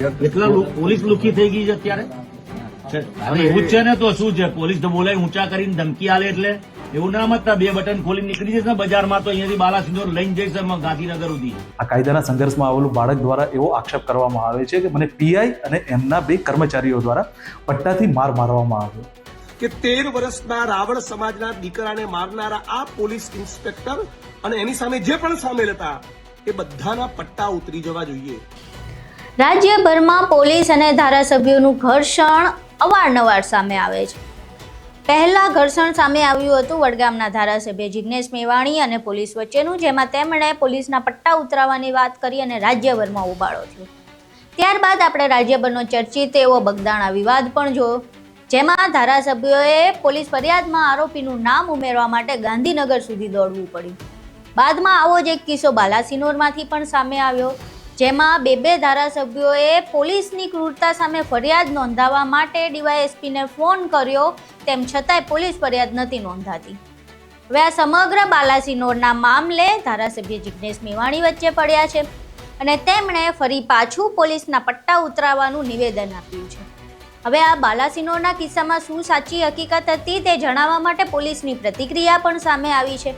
એટલા પોલીસ લુખી થઈ ગઈ છે અત્યારે. અને એવું જ છે ને, તો શું છે, પોલીસ તો બોલાય ઊંચા કરીને ધમકી આલે એટલે એવું ના મતતા 2 બટન ખોલી નીકળી જશે ને બજારમાં, તો અહીંયાથી બાલાસિનોર લઈને જઈશ ગાંધીનગર સુધી. આ કાયદાના સંઘર્ષમાં આવેલું બાળક દ્વારા એવો આક્ષેપ કરવામાં આવે છે કે મને પીઆઈ અને એમના 2 કર્મચારીઓ દ્વારા પટ્ટાથી માર મારવામાં આવ્યો. કે 13 વર્ષના રાવળ સમાજના દીકરાને મારનારા આ પોલીસ ઇન્સ્પેક્ટર અને એની સામે જે પણ સામેલ હતા એ બધાના પટ્ટા ઉતરી જવા જોઈએ. રાજ્યભરમાં પોલીસ અને ધારાસભ્યોનું ઘર્ષણ અવારનવાર સામે આવે છે. પહેલા ઘર્ષણ સામે આવ્યું હતું વડગામના ધારાસભ્ય જિગ્નેશ મેવાણી અને પોલીસ વચ્ચેનું, જેમાં તેમણે પોલીસના પટ્ટા ઉતરાવવાની વાત કરી અને રાજ્યભરમાં ઉબાળો થયો. ત્યારબાદ આપણે રાજ્યભરનો ચર્ચિત એવો બગદાણા વિવાદ પણ જોયો, જેમાં ધારાસભ્યોએ પોલીસ ફરિયાદમાં આરોપીનું નામ ઉમેરવા માટે ગાંધીનગર સુધી દોડવું પડ્યું. બાદમાં આવો જ એક કિસ્સો બાલાસિનોરમાંથી પણ સામે આવ્યો, જેમાં 2 ધારાસભ્યોએ પોલીસની ક્રૂરતા સામે ફરિયાદ નોંધાવવા માટે ડીવાયએસપીને ફોન કર્યો, તેમ છતાંય પોલીસ ફરિયાદ નથી નોંધાતી. હવે આ સમગ્ર બાલાસિનોરના મામલે ધારાસભ્ય જિગ્નેશ મેવાણી વચ્ચે પડ્યા છે અને તેમણે ફરી પાછું પોલીસના પટ્ટા ઉતરાવવાનું નિવેદન આપ્યું છે. હવે આ બાલાસિનોરના કિસ્સામાં શું સાચી હકીકત હતી તે જણાવવા માટે પોલીસની પ્રતિક્રિયા પણ સામે આવી છે.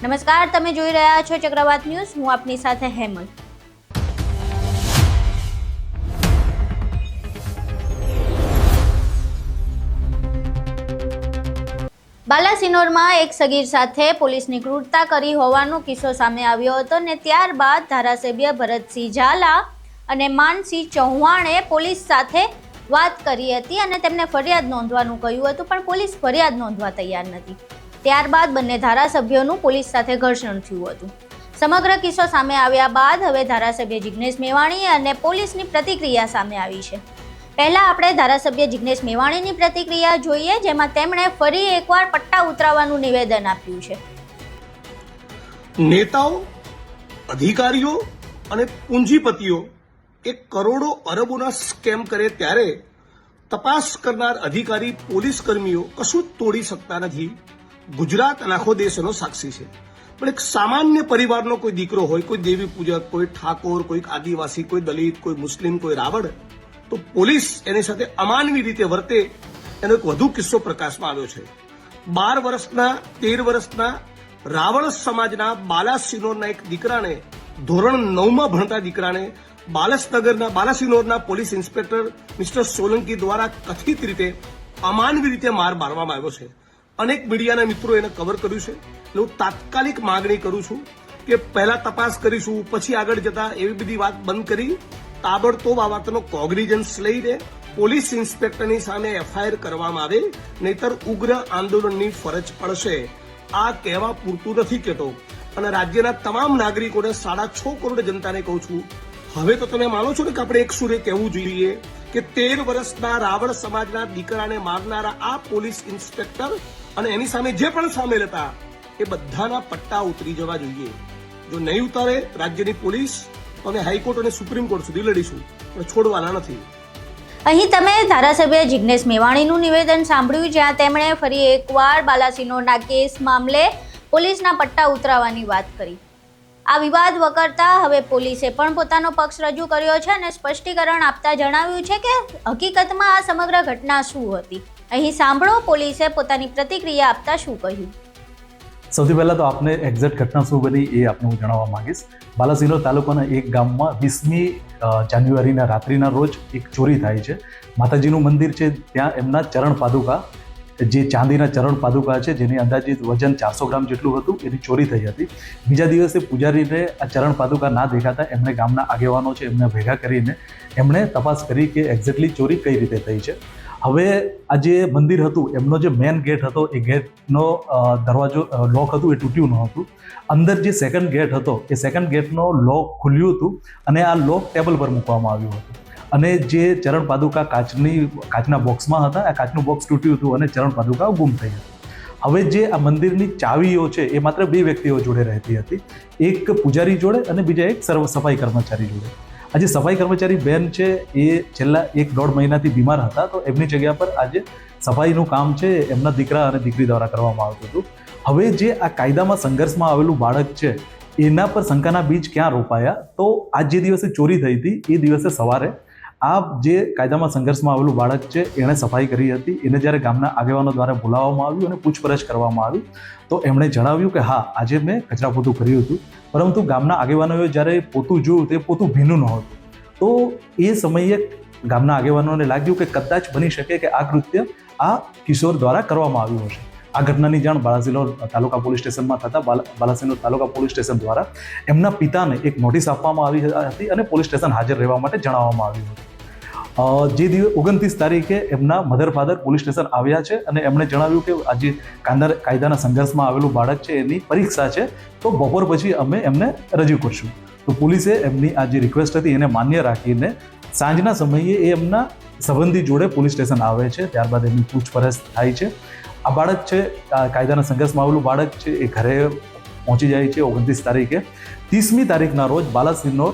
નમસ્કાર, તમે જોઈ રહ્યા છો ચક્રવાત ન્યૂઝ. હું આપની સાથે હેમંત. બાલાસિનોરમાં એક સગીર સાથે પોલીસની ક્રૂરતા કરી હોવાનો કિસ્સો સામે આવ્યો હતો ને ત્યારબાદ ધારાસભ્ય ભરતસિંહ ઝાલા અને માનસિંહ ચૌહાણે પોલીસ સાથે વાત કરી હતી અને તેમને ફરિયાદ નોંધવાનું કહ્યું હતું, પણ પોલીસ ફરિયાદ નોંધવા તૈયાર નથી. ત્યારબાદ બંને ધારાસભ્યોનું પોલીસ સાથે ઘર્ષણ થયું હતું. સમગ્ર કિસ્સો સામે આવ્યા બાદ હવે ધારાસભ્ય જિગ્નેશ મેવાણી અને પોલીસની પ્રતિક્રિયા સામે આવી છે. પહેલા આપણે ધારાસભ્ય જિગ્નેશ મેવાણીની પ્રતિક્રિયા જોઈએ, જેમાં તેમણે ફરી એકવાર પટ્ટા ઉતરાવવાનું નિવેદન આપ્યું છે. નેતાઓ, અધિકારીઓ અને પૂંજીપતિઓ એક કરોડો અરબોના સ્કેમ કરે ત્યારે તપાસ કરનાર અધિકારી પોલીસ કર્મીઓ કશું જ તોડી શકતા નથી. ગુજરાત અને આખો દેશ એનો સાક્ષી છે. પણ એક સામાન્ય પરિવારનો કોઈ દીકરો હોય, કોઈ દેવી પૂજક, કોઈ ઠાકોર, કોઈ આદિવાસી, કોઈ દલિત, કોઈ મુસ્લિમ, કોઈ રાવળ, તો પોલીસ એની સાથે અમાનવી રીતે વર્તે એનો એક વધુ કિસ્સો પ્રકાશમાં આવ્યો છે. 12 વર્ષના 13 વર્ષના રાવળ સમાજના બાલાસિનોરના એક દીકરાને, ધોરણ 9માં ભણતા દીકરાને બાલાસિનોરના પોલીસ ઇન્સ્પેક્ટર મિસ્ટર સોલંકી દ્વારા કથિત રીતે અમાનવી રીતે મારવામાં આવ્યો છે. અનેક મીડિયાના મિત્રો એને કવર કર્યું છે. હું તાત્કાલિક માંગણી કરું છું કે પહેલા તપાસ કરીશું, પછી આગળ જતા એવી બધી વાત બંધ કરી તાબડતોબ આ વાતનો કોગ્નિઝન્સ લઈને પોલીસ ઇન્સ્પેક્ટરની સામે એફઆઈઆર કરવામાં આવે, નહીતર ઉગ્ર આંદોલનની ફરજ પડશે. આ કહેવા પૂરતું નથી કહેતો અને રાજ્યના તમામ નાગરિકોને 6.5 કરોડ જનતાને કહું છું, હવે તો તમે માનો છો ને કે આપણે એક સુરે કહેવું જોઈએ કે 13 વર્ષના રાવળ સમાજના દીકરાને મારનારા આ પોલીસ ઇન્સ્પેક્ટર અને એની સામે જે પણ સામેલ હતા એ બધાના પટ્ટા ઉતરી જવા જોઈએ. જો નહીં ઉતારે રાજ્યની પોલીસ, અમે હાઈકોર્ટ અને સુપ્રીમ કોર્ટ સુધી લડીશું, પણ છોડવાના નથી. અહીં તમે ધારાસભ્ય જિગ્નેશ મેવાણીનું નિવેદન સાંભળ્યું, જ્યાં તેમણે ફરી એકવાર બાલાસિનોરના કેસ મામલે પોલીસના પટ્ટા ઉતરાવવાની વાત કરી. આ વિવાદ વકરતા હવે પોલીસે પણ પોતાનો પક્ષ રજૂ કર્યો છે અને સ્પષ્ટીકરણ આપતા જણાવ્યું છે કે હકીકતમાં આ સમગ્ર ઘટના શું હતી. અહીં સાંભળો પોલીસે પોતાની પ્રતિક્રિયા આપતા શું કહ્યું. સૌથી પહેલાં તો આપને એક્ઝેક્ટ ઘટના શું બની એ આપને હું જણાવવા માંગીશ. બાલાસિનોર તાલુકાના એક ગામમાં 20મી જાન્યુઆરીના રાત્રિના રોજ એક ચોરી થાય છે. માતાજીનું મંદિર છે, ત્યાં એમના ચરણ પાદુકા, જે ચાંદીના ચરણ પાદુકા છે, જેની અંદાજિત વજન 400 ગ્રામ જેટલું હતું, એની ચોરી થઈ હતી. બીજા દિવસે પૂજારીને આ ચરણ પાદુકા ના દેખાતા એમણે ગામના આગેવાનો છે એમને ભેગા કરીને એમણે તપાસ કરી કે એક્ઝેક્ટલી ચોરી કઈ રીતે થઈ છે. હવે આ જે મંદિર હતું એમનો જે મેન ગેટ હતો એ ગેટનો દરવાજો લોક હતું એ તૂટ્યું ન હતું. અંદર જે સેકન્ડ ગેટ હતો એ સેકન્ડ ગેટનો લોક ખુલ્યું હતું અને આ લોક ટેબલ પર મૂકવામાં આવ્યું હતું. અને જે ચરણ પાદુકા કાચના બોક્સમાં હતા, આ કાચનું બોક્સ તૂટ્યું હતું અને ચરણ પાદુકા ગુમ થઈ હતી. હવે જે આ મંદિરની ચાવીઓ છે એ માત્ર 2 વ્યક્તિઓ જોડે રહેતી હતી, એક પૂજારી જોડે અને બીજા એક સફાઈ કર્મચારી જોડે. આજે સફાઈ કર્મચારી બેન છે એ છેલ્લા 1-1.5 મહિનાથી બીમાર હતા, તો એમની જગ્યા પર આજે સફાઈનું કામ છે એમના દીકરા અને દીકરી દ્વારા કરવામાં આવતું હતું. હવે જે આ કાયદામાં સંઘર્ષમાં આવેલું બાળક છે એના પર શંકાના બીજ ક્યાં રોપાયા? તો આજ જે દિવસે ચોરી થઈ હતી એ દિવસે સવારે આ જે કાયદામાં સંઘર્ષમાં આવેલું બાળક છે એણે સફાઈ કરી હતી. એને જ્યારે ગામના આગેવાનો દ્વારા બોલાવવામાં આવ્યું અને પૂછપરછ કરવામાં આવી તો એમણે જણાવ્યું કે હા, આજે મેં કચરા પોતું કર્યું હતું, પરંતુ ગામના આગેવાનોએ જ્યારે પોતું જોયું તે પોતું ભીનું નહોતું. તો એ સમયે ગામના આગેવાનોને લાગ્યું કે કદાચ બની શકે કે આ કૃત્ય આ કિશોર દ્વારા કરવામાં આવ્યું હશે. આ ઘટનાની જાણ બાલાસિનોર તાલુકા પોલીસ સ્ટેશનમાં થતાં બાલાસિનોર તાલુકા પોલીસ સ્ટેશન દ્વારા એમના પિતાને એક નોટિસ આપવામાં આવી હતી અને પોલીસ સ્ટેશન હાજર રહેવા માટે જણાવવામાં આવ્યું હતું. જે દિવસ 29 તારીખે એમના મધર ફાધર પોલીસ સ્ટેશન આવ્યા છે અને એમણે જણાવ્યું કે આજે કાયદાના સંઘર્ષમાં આવેલું બાળક છે એની પરીક્ષા છે, તો બપોર પછી અમે એમને રજૂ કરશું. તો પોલીસે એમની આ જે રિક્વેસ્ટ હતી એને માન્ય રાખીને સાંજના સમયે એ એમના સંબંધી જોડે પોલીસ સ્ટેશન આવે છે. ત્યારબાદ એમની પૂછપરછ થાય છે. આ બાળક છે, કાયદાના સંઘર્ષમાં આવેલું બાળક છે, એ ઘરે પહોંચી જાય છે 29 તારીખે. 30મી તારીખના રોજ બાલાસિનોર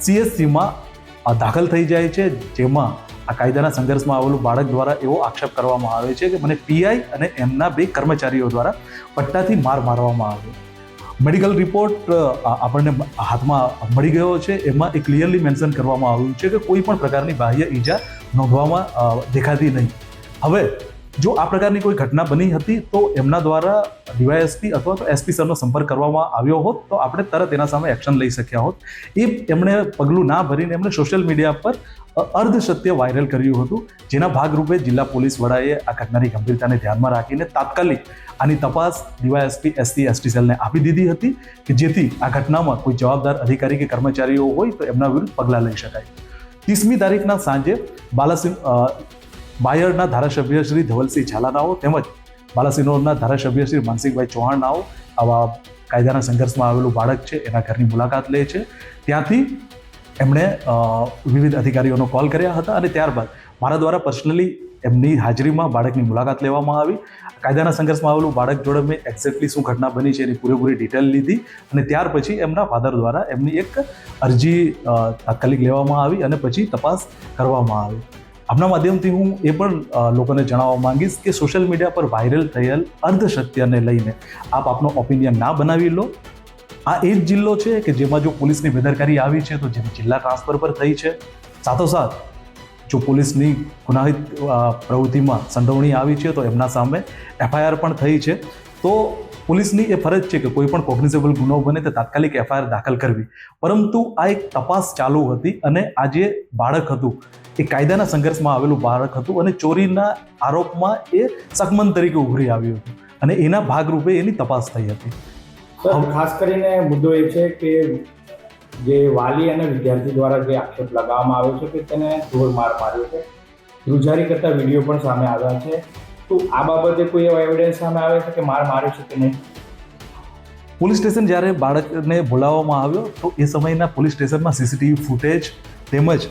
CSCમાં દાખલ થઈ જાય છે, જેમાં આ કાયદાના સંઘર્ષમાં આવેલું બાળક દ્વારા એવો આક્ષેપ કરવામાં આવે છે કે મને PI અને એમના 2 કર્મચારીઓ દ્વારા પટ્ટાથી મારવામાં આવ્યો. મેડિકલ રિપોર્ટ આપણને હાથમાં મળી ગયો છે. એમાં એ ક્લિયરલી મેન્શન કરવામાં આવ્યું છે કે કોઈ પણ પ્રકારની બાહ્ય ઈજા નોંધવામાં દેખાતી નહીં. હવે જો આ પ્રકારની કોઈ ઘટના બની હતી તો એમના દ્વારા DYSP અથવા તો SP સરનો સંપર્ક કરવામાં આવ્યો હોત તો આપણે તરત એના સામે એક્શન લઈ શક્યા હોત. એમણે પગલું ના ભરીને એમણે સોશિયલ મીડિયા પર અર્ધસત્ય વાયરલ કર્યું હતું, જેના ભાગરૂપે જિલ્લા પોલીસ વડાએ આ ઘટનાની ગંભીરતાને ધ્યાનમાં રાખીને તાત્કાલિક આની તપાસ DYSP SC ST સેલને આપી દીધી હતી કે જેથી આ ઘટનામાં કોઈ જવાબદાર અધિકારી કે કર્મચારીઓ હોય તો એમના વિરુદ્ધ પગલાં લઈ શકાય. 30મી તારીખના સાંજે બાયડના ધારાસભ્ય શ્રી ધવલસિંહ ઝાલાનાઓ તેમજ બાલાસિનોરના ધારાસભ્ય શ્રી માનસિંહભાઈ ચૌહાણનાઓ આવા કાયદાના સંઘર્ષમાં આવેલું બાળક છે એના ઘરની મુલાકાત લે છે. ત્યાંથી એમણે વિવિધ અધિકારીઓનો કોલ કર્યા હતા અને ત્યારબાદ મારા દ્વારા પર્સનલી એમની હાજરીમાં બાળકની મુલાકાત લેવામાં આવી. કાયદાના સંઘર્ષમાં આવેલું બાળક જોડે મેં એક્ઝેક્ટલી શું ઘટના બની છે એની પૂરેપૂરી ડિટેલ લીધી અને ત્યાર પછી એમના ફાધર દ્વારા એમની એક અરજી તાત્કાલિક લેવામાં આવી અને પછી તપાસ કરવામાં આવી. આપના માધ્યમથી હું એ પણ લોકોને જણાવવા માંગીશ કે સોશિયલ મીડિયા પર વાયરલ થયેલ અર્ધસત્યને લઈને આપનો ઓપિનિયન ના બનાવી લો. આ એ જ જિલ્લો છે કે જેમાં જો પોલીસની બેદરકારી આવી છે તો જેની જિલ્લા ટ્રાન્સફર પર થઈ છે. સાથોસાથ જો પોલીસની ગુનાહિત પ્રવૃત્તિમાં સંડોવણી આવી છે તો એમના સામે FIR પણ થઈ છે. તો પોલીસની એ ફરજ છે કે કોઈ પણ કોગ્નિઝેબલ ગુનો બને તો તાત્કાલિક FIR દાખલ કરવી. પરંતુ આ એક તપાસ ચાલુ હતી અને આ જે બાળક હતું એ કાયદાના સંઘર્ષમાં આવેલું બાળક હતું અને ચોરીના આરોપમાં એ શકમન તરીકે ઉભરી આવ્યું હતું અને એના ભાગરૂપે એની તપાસ થઈ હતી. ખાસ કરીને મુદ્દો એ છે કે જે વાલી અને વિદ્યાર્થી દ્વારા જે આક્ષેપ લગાવવામાં આવ્યો છે કે તેને ઢોર માર માર્યો છે, ધ્રુજારી કરતા વિડીયો પણ સામે આવ્યા છે. તો આ બાબતે કોઈ એવો એવિડન્સ સામે આવે છે કે માર માર્યો છે કે નહીં? પોલીસ સ્ટેશન જ્યારે બાળકને બોલાવવામાં આવ્યો તો એ સમયના પોલીસ સ્ટેશનમાં CCTV ફૂટેજ તેમજ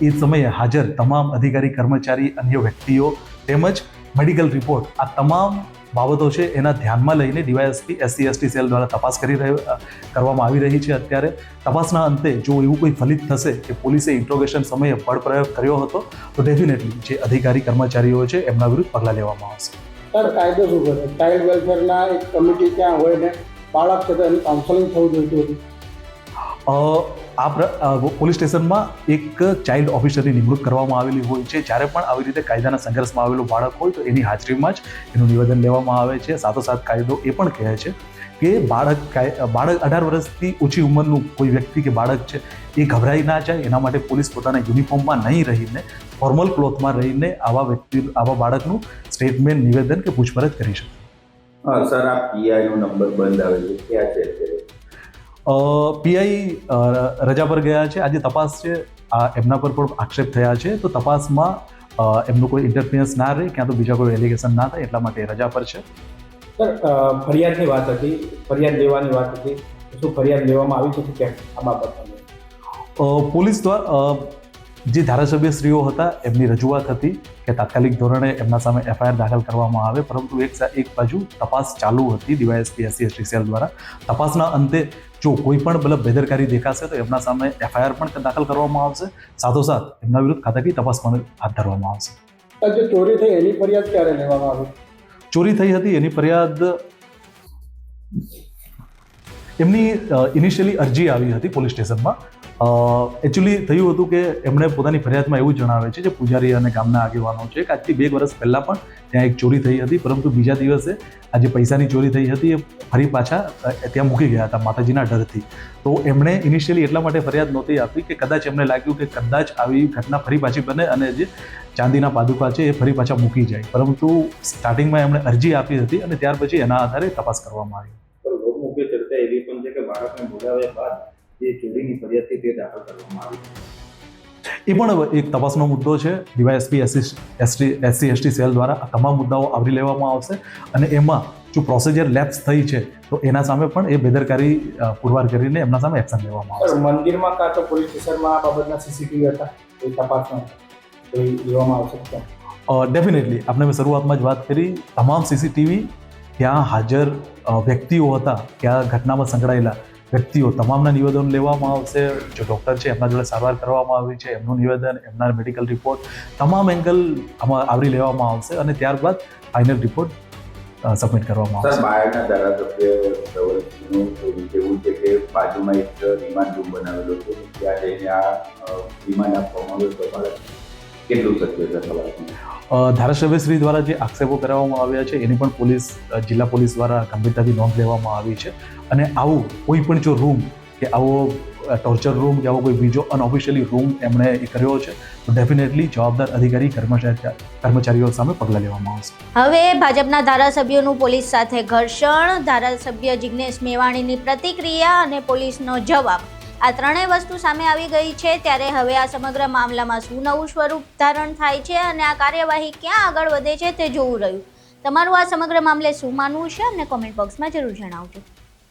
એ સમયે હાજર તમામ અધિકારી કર્મચારી અન્ય વ્યક્તિઓ તેમજ મેડિકલ રિપોર્ટ આ તમામ બાબતો છે એના ધ્યાનમાં લઈને DYSP SC ST સેલ દ્વારા તપાસ કરવામાં આવી રહી છે. અત્યારે તપાસના અંતે જો એવું કોઈ ફલિત થશે કે પોલીસે ઇન્ટ્રોગેશન સમયે બળ પ્રયોગ કર્યો હતો તો ડેફિનેટલી જે અધિકારી કર્મચારીઓ છે એમના વિરુદ્ધ પગલાં લેવામાં આવશે. સર, કાયદો શું કરે? ચાઇલ્ડ વેલફેરના એક કમિટી ત્યાં હોય ને બાળક છે તો એનું કાઉન્સેલિંગ થવું જોઈતું હતું. પોલીસ સ્ટેશનમાં એક ચાઇલ્ડ ઓફિસરની નિમણૂક કરવામાં આવેલી હોય છે. જ્યારે પણ આવી રીતે કાયદાના સંઘર્ષમાં આવેલું બાળક હોય તો એની હાજરીમાં જ એનું નિવેદન લેવામાં આવે છે. સાથોસાથ કાયદો એ પણ કહે છે કે બાળક 18 વર્ષથી ઓછી ઉંમરનું કોઈ વ્યક્તિ કે બાળક છે એ ગભરાઈ ના જાય એના માટે પોલીસ પોતાના યુનિફોર્મમાં નહીં રહીને ફોર્મલ ક્લોથમાં રહીને આવા બાળકનું સ્ટેટમેન્ટ, નિવેદન કે પૂછપરછ કરી શકે. સર, આ PI નો નંબર બંધ આવે છે, ક્યાં છે? PI રજા પર ગયા છે. આજે તપાસ છે એમના પર પણ આક્ષેપ થયા છે તો તપાસમાં એમનું કોઈ ઇન્ટરફિયરન્સ ના રહે, ક્યાં તો બીજા કોઈ એલિગેશન ના થાય એટલા માટે રજા પર છે. સર, ફરિયાદની વાત હતી, ફરિયાદ લેવાની વાત હતી, શું ફરિયાદ લેવામાં આવી છે કે કેમ આ બાબતમાં? પોલીસ દ્વારા જે ધારાસભ્યશ્રીઓ હતા એમની રજૂઆત હતી કે તાત્કાલિક ધોરણે એમના સામે FIR દાખલ કરવામાં આવે, પરંતુ એક બાજુ તપાસ ચાલુ હતી DYSP SC ST સેલ દ્વારા. તપાસના અંતે જો કોઈ પણ બેદરકારી દેખાશે તો એમના સામે FIR પણ દાખલ કરવામાં આવશે. સાથોસાથ એમના વિરુદ્ધ ખાતાકીય તપાસ પણ હાથ ધરવામાં આવશે. જે ચોરી થઈ એની ફરિયાદ ક્યારે લેવામાં આવી? ચોરી થઈ હતી એની ફરિયાદ એમની ઇનિશિયલી અરજી આવી હતી પોલીસ સ્ટેશનમાં એકચ્યુઅલી થયું હતું કે એમણે પોતાની ફરિયાદમાં એવું જણાવે છે જે પૂજારી અને ગામના આગેવાનો છે કે આજથી 2 વર્ષ પહેલાં પણ ત્યાં એક ચોરી થઈ હતી, પરંતુ બીજા દિવસે આ જે પૈસાની ચોરી થઈ હતી એ ફરી પાછા ત્યાં મૂકી ગયા હતા માતાજીના ડરથી. તો એમણે ઇનિશિયલી એટલા માટે ફરિયાદ નહોતી આપી કે કદાચ એમને લાગ્યું કે કદાચ આવી ઘટના ફરી પાછી બને અને જે ચાંદીના પાદુકા છે એ ફરી પાછા મૂકી જાય, પરંતુ સ્ટાર્ટિંગમાં એમણે અરજી આપી હતી અને ત્યાર પછી એના આધારે તપાસ કરવામાં આવી. પણ લોકમુખ્ય ચર્ચા એવી પણ છે કે બાળકને બોલાવ્યા બાદ જે ચોરીની ફરિયાદથી તે દાખલ કરવામાં આવી. એ પણ એક તપાસનો મુદ્દો છે. ડીવાયએસપી SC/ST સેલ દ્વારા આ તમામ મુદ્દાઓ આવરી લેવામાં આવશે અને એમાં જો પ્રોસિજર લેપ્સ થઈ છે તો એના સામે પણ એ બેદરકારી પુરવાર કરીને એમના સામે એક્શન લેવામાં આવશે. મંદિરમાં કાં તો પોલીસ સ્ટેશનમાં આ બાબતના CCTV હતા એ તપાસમાં કોઈ લેવામાં આવશે? ડેફિનેટલી આપણે મેં શરૂઆતમાં જ વાત કરી, તમામ CCTV ત્યાં હાજર વ્યક્તિઓ હતા, ત્યાં ઘટનામાં સંકળાયેલા વ્યક્તિઓ તમામના નિવેદનો લેવામાં આવશે. જો ડૉક્ટર છે એમના જોડે સારવાર કરવામાં આવી છે એમનું નિવેદન, એમના મેડિકલ રિપોર્ટ, તમામ એંગલ આમાં આવરી લેવામાં આવશે અને ત્યારબાદ ફાઇનલ રિપોર્ટ સબમિટ કરવામાં આવશે. સર, બાયડના ધારાસભ્ય ધવલસિંહનું કહેવું છે કે બાજુમાં એક રિમાન્ડ રૂમ બનાવેલો છે, ત્યાં જઈને આ રિમાન્ડ આપવામાં આવ્યો, તમારે કેટલું સત્ય છે સવાલ? ધારાસભ્યશ્રી દ્વારા જે આક્ષેપો કરવામાં આવ્યા છે એની પણ જિલ્લા પોલીસ દ્વારા ગંભીરતાથી નોંધ લેવામાં આવી છે અને આવું કોઈ પણ જો રૂમ કે આવો ટોર્ચર રૂમ કે આવો કોઈ બીજો અનઓફિશિયલી રૂમ એમણે કર્યો છે તો ડેફિનેટલી જવાબદાર અધિકારી કર્મચારીઓ સામે પગલાં લેવામાં આવશે. હવે ભાજપના ધારાસભ્યોનું પોલીસ સાથે ઘર્ષણ, ધારાસભ્ય જિગ્નેશ મેવાણીની પ્રતિક્રિયા અને પોલીસનો જવાબ, આ ત્રણેય વસ્તુ સામે આવી ગઈ છે. ત્યારે હવે આ સમગ્ર મામલામાં શું નવું સ્વરૂપ ધારણ થાય છે અને આ કાર્યવાહી ક્યાં આગળ વધે છે તે જોવું રહ્યું. તમારું આ સમગ્ર મામલે શું માનવું છે અમને કોમેન્ટ બોક્સમાં જરૂર જણાવજો.